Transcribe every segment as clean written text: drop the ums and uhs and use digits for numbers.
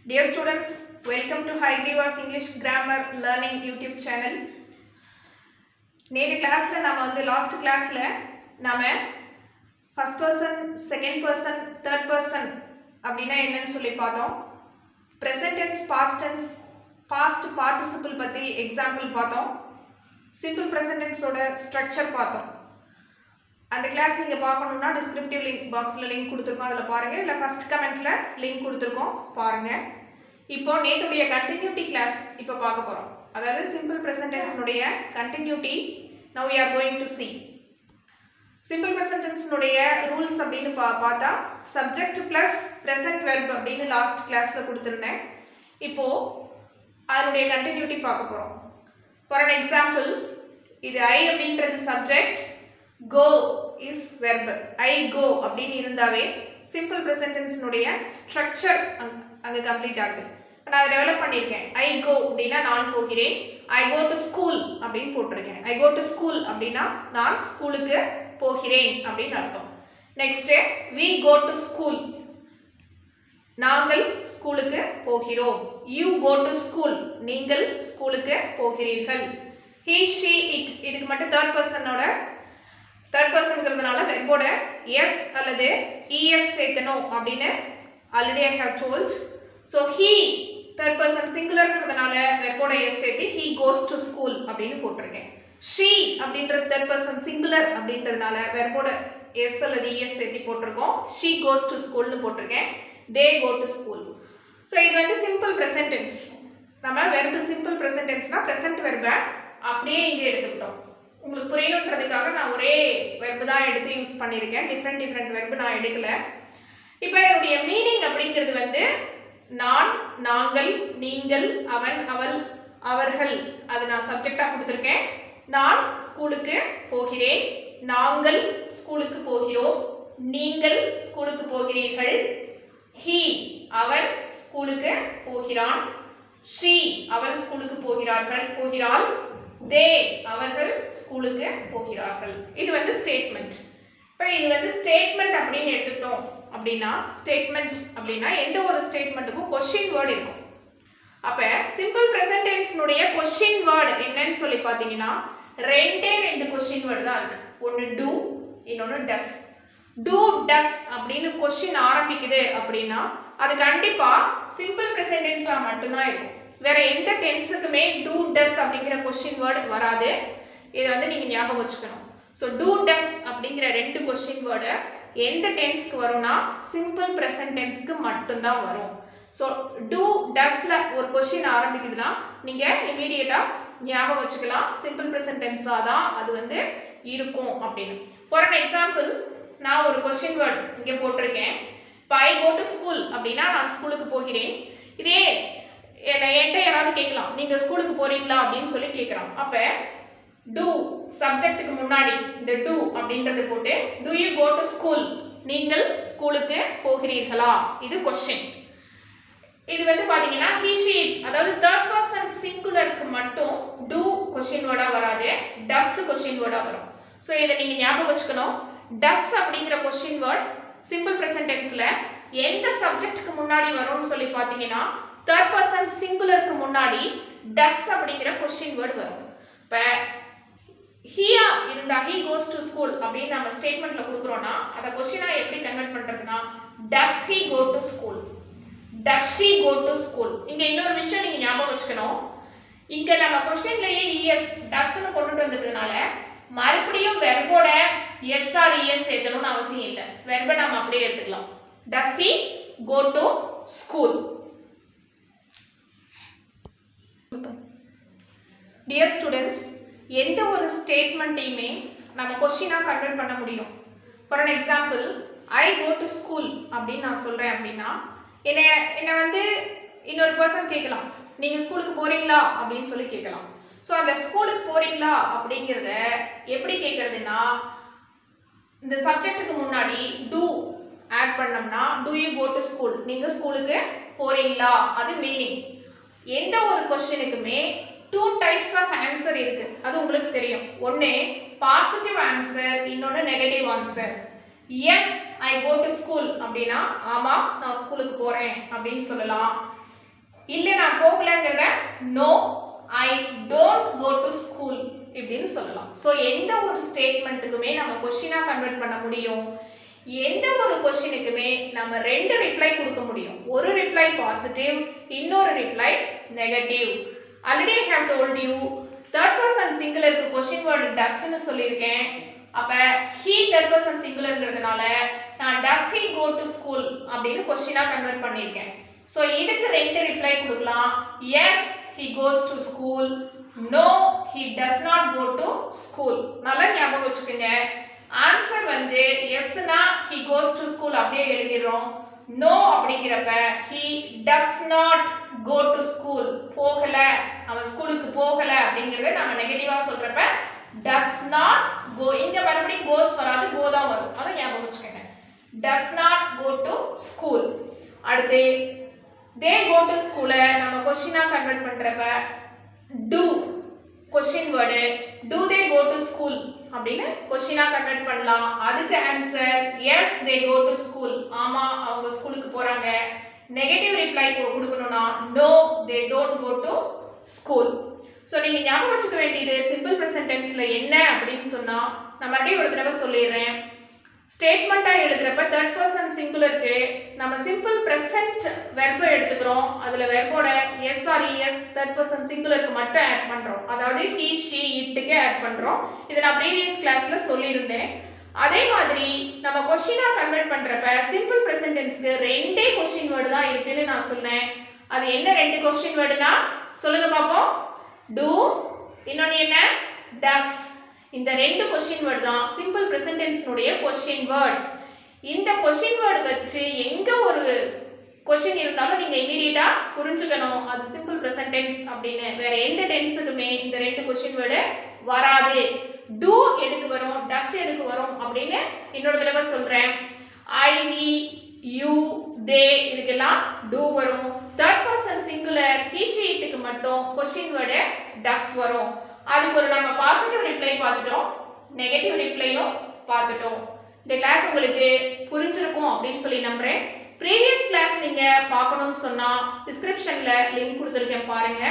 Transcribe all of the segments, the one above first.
Dear students, welcome to Hygriva's English Grammar Learning YouTube channel. நேற்று கிளாஸ்ல நாம last கிளாஸ்ல நாம first person, second person, third person அப்படினா என்னன்னு சொல்லி பார்த்தோம். present tense, past tense, past participle பத்தி எக்ஸாம்பிள் பார்த்தோம். simple present tense ஓட ஸ்ட்ரக்சர் பார்த்தோம். அந்த கிளாஸ் நீங்க பார்க்கணும்னா டிஸ்கிரிப்டிவ் லிங்க் பாக்ஸ்ல லிங்க் கொடுத்திருக்கோம், அதல பாருங்க. இல்ல ஃபர்ஸ்ட் கமெண்ட்ல லிங்க் கொடுத்திருக்கோம், பாருங்க. இப்போ நேத்துடைய கண்டினியூட்டி கிளாஸ் இப்போ பார்க்க போறோம். அதாவது சிம்பிள் பிரசன்ட் டென்ஸ் உடைய continuity now we are going to see. Simple present tense உடைய ரூல்ஸ் அப்படினு பார்த்தா சப்ஜெக்ட் பிளஸ் பிரசன்ட் வெர்ப் அப்படினு லாஸ்ட் கிளாஸ்ல கொடுத்திருந்தேன். இப்போ அதனுடைய கண்டினியூட்டி பார்க்க போறோம். For an example, இது I அப்படின்றது subject, go is verb. I go அப்படினு இருந்தாவே சிம்பிள் பிரசன்ட் டென்ஸ் உடைய ஸ்ட்ரக்சர் அங்க கம்ப்ளீட் ஆகுது. நான் அதை டெவலப் பண்ணியிருக்கேன். I go அப்படின்னா நான் போகிறேன். I go to school அப்படின்னு போட்டிருக்கேன். I go to school அப்படின்னா நான் ஸ்கூலுக்கு போகிறேன் அப்படின்னு அர்த்தம். Next we go to school, நாங்கள் ஸ்கூலுக்கு போகிறோம். You go to school, நீங்கள் ஸ்கூலுக்கு போகிறீர்கள். He, she, it, இதுக்கு மட்டும் தேர்ட் பர்சன்ங்கிறதுனால வெர்போட எஸ் அல்லது es சேர்த்தணும் அப்படின்னு already I have told. So he third person singularங்கிறதுனால வெர்போட s சேர்த்து he goes to school அப்படினு போட்டுருக்கேன். she அப்படின்ற third person singular அப்படின்றதுனால வெர்போட s அல்லது es சேர்த்து போட்டுருக்கோம். she goes to school னு போட்டுருக்கேன். they go to school. So இது வந்து simple present tense. நம்ம verb simple present tenseனா present verb அப்படியே இங்க எடுத்துக்கிட்டோம். உங்களுக்கு புரியணும்ன்றதுக்காக நான் ஒரே verb தான் எடுத்து யூஸ் பண்ணிருக்கேன். டிஃபரண்ட் verb நான் எடுக்கல. இப்போ இதோட மீனிங் அப்படிங்கிறது வந்து நான், நாங்கள், நீங்கள், அவன், அவள், அவர்கள், அது நான் சப்ஜெக்டா கொடுத்திருக்கேன். நான் ஸ்கூலுக்கு போகிறேன், நாங்கள் ஸ்கூலுக்கு போகிறோம், நீங்கள் ஸ்கூலுக்கு போகிறீர்கள். he அவன் ஸ்கூலுக்கு போகிறான். she அவள் ஸ்கூலுக்கு போகிறாள். they அவர்கள் ஸ்கூலுக்கு போகிறார்கள். இது வந்து ஸ்டேட்மெண்ட். இப்போ இது வந்து ஸ்டேட்மெண்ட் அப்படின்னு எடுத்துட்டோம் அப்படின்னா, ஸ்டேட்மெண்ட் அப்படின்னா எந்த ஒரு ஸ்டேட்மெண்ட்டுக்கும் கொஸ்டின் வேர்டு இருக்கும். அப்ப சிம்பிள் பிரசன்ட் டென்ஸ் உடைய கொஸ்டின் வேர்டு என்னன்னு சொல்லி பார்த்தீங்கன்னா ரெண்டு கொஸ்டின் வேர்டு தான் இருக்கு. ஒன்று do, இன்னொன்று does. do, does அப்படின்னு கொஸ்டின் ஆரம்பிக்குது அப்படின்னா அது கண்டிப்பா சிம்பிள் பிரசன்ட் டென்ஸா மட்டும்தான் இருக்கும். வேற எந்த டென்ஸுக்குமே do, does அப்படிங்கிற கொஸ்டின் வேர்டு வராது. இதை வந்து நீங்க ஞாபகம் வச்சுக்கணும். ஸோ do, does அப்படிங்கிற ரெண்டு கொஸ்டின் வேர்டு எந்த டென்ஸ்க்கு வரும்னா சிம்பிள் பிரசன்ட் டென்ஸ்க்கு மட்டும்தான் வரும். ஸோ do, doesல ஒரு கொஸ்டின் ஆரம்பிக்குதுன்னா நீங்க இமீடியட்டா ஞாபகம் வச்சுக்கலாம் சிம்பிள் பிரசன்ட் டென்ஸா தான் அது வந்து இருக்கும் அப்படின்னு. ஃபார் an எக்ஸாம்பிள், நான் ஒரு கொஸ்டின் வேர்ட் இங்க போட்டிருக்கேன். இப்போ I go to school அப்படின்னா நான் ஸ்கூலுக்கு போகிறேன். இதே என்கிட்ட யாராவது கேட்கலாம், நீங்க ஸ்கூலுக்கு போறீங்களா அப்படின்னு சொல்லி கேட்கலாம். அப்ப do சப்ஜெக்ட்டுக்கு முன்னாடி இந்த do அப்படின்றது போட்டு do you go to school, நீங்கள் ஸ்கூலுக்கு போகிறீர்களா, இது क्वेश्चन. இது வந்து பாத்தீங்கன்னா he, she, அதாவது தேர்ட் பர்சன் சிங்குலருக்கு மட்டும் do क्वेश्चन வேர்டா வராது, does क्वेश्चन வேர்டா வரும். சோ இத நீங்க ஞாபகம் வச்சுக்கணும். does அப்படிங்கற क्वेश्चन வேர்ட் சிம்பிள் பிரசன்ட் டென்ஸ்ல எந்த சப்ஜெக்ட்டுக்கு முன்னாடி வரும்னு சொல்லி பாத்தீங்கன்னா தேர்ட் பர்சன் சிங்குலருக்கு முன்னாடி does அப்படிங்கற क्वेश्चन வேர்ட் வரும். இப்ப here இருந்தா he goes to school அப்படி நாம ஸ்டேட்மென்ட்ல கொடுக்கறோம்னா அத क्वेश्चनா எப்படி convert பண்றதுனா does he go to school, does she go to school. இங்க இன்னொரு விஷயம் நீங்க ஞாபகம் வச்சுக்கணும். இங்க நம்ம क्वेश्चनலயே es does னு கொண்டு வந்ததனால மறுபடியும் வெர்போட s or es சேர்க்கணும்னு அவசியம் இல்ல. வெர்பை நாம அப்படியே எடுத்துக்கலாம். does he go to school. Dear students, எந்த ஒரு ஸ்டேட்மெண்ட்டையுமே நம்ம क्वेश्चनா கன்வெர்ட் பண்ண முடியும். For an example, I go to school அப்படின்னு நான் சொல்றேன் அப்படின்னா என்ன வந்து இன்னொரு பர்சன் கேட்கலாம், நீங்க ஸ்கூலுக்கு போறீங்களா அப்படின்னு சொல்லி கேட்கலாம். ஸோ அந்த ஸ்கூலுக்கு போறீங்களா அப்படிங்கிறத எப்படி கேட்கறதுன்னா இந்த சப்ஜெக்ட்டுக்கு முன்னாடி do ஆட் பண்ணோம்னா do you go to school, நீங்க ஸ்கூலுக்கு போறீங்களா, அது மீனிங். எந்த ஒரு क्वेश्चனுக்குமே two types of answer இருக்கு, அது உங்களுக்கு தெரியும். ஒண்ணு பாசிட்டிவ் ஆன்சர், இன்னொன்னு negative answer. yes I go to school அப்படினா ஆமா நான் ஸ்கூலுக்கு போறேன் அப்படினு சொல்லலாம். இல்ல நான் போகலங்கறத no I don't go to school இப்படின்னு சொல்லலாம். சோ எந்த ஒரு ஸ்டேட்மென்ட்டுக்குமே நம்ம क्वेश्चनா கன்வர்ட் பண்ண முடியும். எந்த ஒரு क्वेश्चनக்குமே நம்ம ரெண்டு ரிப்ளை கொடுக்க முடியும். ஒரு ரிப்ளை பாசிட்டிவ், இன்னொரு reply negative. Already I have told you third person சிங்குலருக்கு क्वेश्चन வேர்ட் does னு சொல்லிருக்கேன். அப்ப he தேர்ட் பர்சன் சிங்குலர்ங்கிறதுனால நான் does he go to school அப்படினு क्वेश्चनா கன்வர்ட் பண்ணிருக்கேன். சோ இதுக்கு ரெண்டு ரிப்ளை கொடுக்கலாம். yes he goes to school, no he does not go to school. நல்லா ஞாபகம் வச்சுக்கங்க. ஆன்சர் வந்து yes னா he goes to school அப்படியே எழுதிறோம். no அப்படிங்கறப்ப he does not go to school, போகல, அவன் ஸ்கூலுக்கு போகல அப்படிங்கறத நாம நெகட்டிவா சொல்றப்ப does not go, இங்க மறுபடியும் goes வராது, go தான் வரும். அத ஞாபகம் வச்சுக்கங்க. does not go to school. அடுத்து they go to school நம்ம क्वेश्चनா கன்வர்ட் பண்றப்ப do question word do they go to school அப்படினு क्वेश्चनா கன்வர்ட் பண்ணலாம். அதுக்கு answer yes they go to school, ஆமா அவங்க ஸ்கூலுக்கு போறாங்க. நெகட்டிவ் ரிப்ளை கொடுக்கணும்னா no they don't go to school. So நீங்க ஞாபகம் வச்சுக்க வேண்டியது சிம்பிள் பிரசன்ட் டென்ஸ்ல என்ன அப்படினு சொன்னா நான் மறுபடியும் ஒரு தடவை சொல்லிறேன். ஸ்டேட்மென்ட்டா எழுதுறப்ப தேர்ட் பர்சன் சிங்குலருக்கு நம்ம சிம்பிள் பிரசன்ட் வெர்ப் எடுத்துக்கிறோம். அதுல வெர்போட s or es third person சிங்குலருக்கு மட்டும் ஆட் பண்றோம். அதாவது he she itக்கு ஆட் பண்றோம். இத நான் previous கிளாஸ்ல சொல்லியிருந்தேன். அதே மாதிரி நம்ம क्वेश्चनா கன்வர்ட் பண்றப்ப சிம்பிள் பிரசன்ட் டென்ஸ்க்கு ரெண்டே क्वेश्चन வேர்ட் தான் இருக்குன்னு நான் சொன்னேன். அது என்ன ரெண்டு क्वेश्चन வேர்ட்னா சொல்லுங்க பாப்போம். do, இன்னொன்னு என்ன, does. இந்த ரெண்டு क्वेश्चन வேர்ட் தான் சிம்பிள் பிரசன்ட் டென்ஸ் உடைய क्वेश्चन வேர்ட். இந்த क्वेश्चन வேர்ட் வச்சு எங்க ஒரு क्वेश्चन இருந்தாலும் நீங்க இமிடியேட்டா புரிஞ்சுக்கணும் அது சிம்பிள் பிரசன்ட் டென்ஸ் அப்படினு. வேற எந்த டென்ஸ்க்குமே இந்த ரெண்டு क्वेश्चन வேர்ட் வராது. do எதுக்கு வரும், does எதுக்கு வரும் அப்படினு இன்னொரு தடவை சொல்றேன். I we you they இதுக்கெல்லாம் do வரும். Third person singular he she itக்கு மட்டும் क्वेश्चन வேர்ட் does வரும். அதுக்கு ஒரு நம்ம பாசிட்டிவ் ரிப்ளை பார்த்துட்டோம், நெகட்டிவ் ரிப்ளையும் பார்த்துட்டோம். இந்த கிளாஸ் உங்களுக்கு புரிஞ்சிருக்கும் அப்படின்னு சொல்லி நம்புறேன். ப்ரீவியஸ் கிளாஸ் நீங்க பார்க்கணும்னு சொன்னா டிஸ்கிரிப்ஷன்ல லிங்க் கொடுத்துருக்கேன் பாருங்க.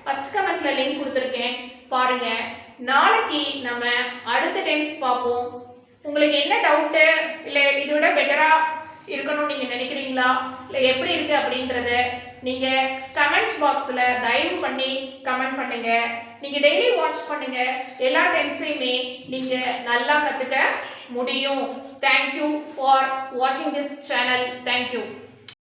ஃபர்ஸ்ட் கமெண்ட்ல லிங்க் கொடுத்துருக்கேன் பாருங்க. நாளைக்கு நம்ம அடுத்த டென்ஸ் பார்ப்போம். உங்களுக்கு என்ன டவுட் இல்லை இதோட பெட்டரா இருக்கணும்னு நீங்க நினைக்கிறீங்களா இல்லை எப்படி இருக்கு அப்படின்றத நீங்க கமெண்ட்ஸ் பாக்ஸ்ல தயவு பண்ணி கமெண்ட் பண்ணுங்க. நீங்க டெய்லி வாட்ச் பண்ணுங்க, எல்லா டென்ஸையுமே நீங்க நல்லா கத்துக்க முடியும். Thank you for watching this channel. Thank you.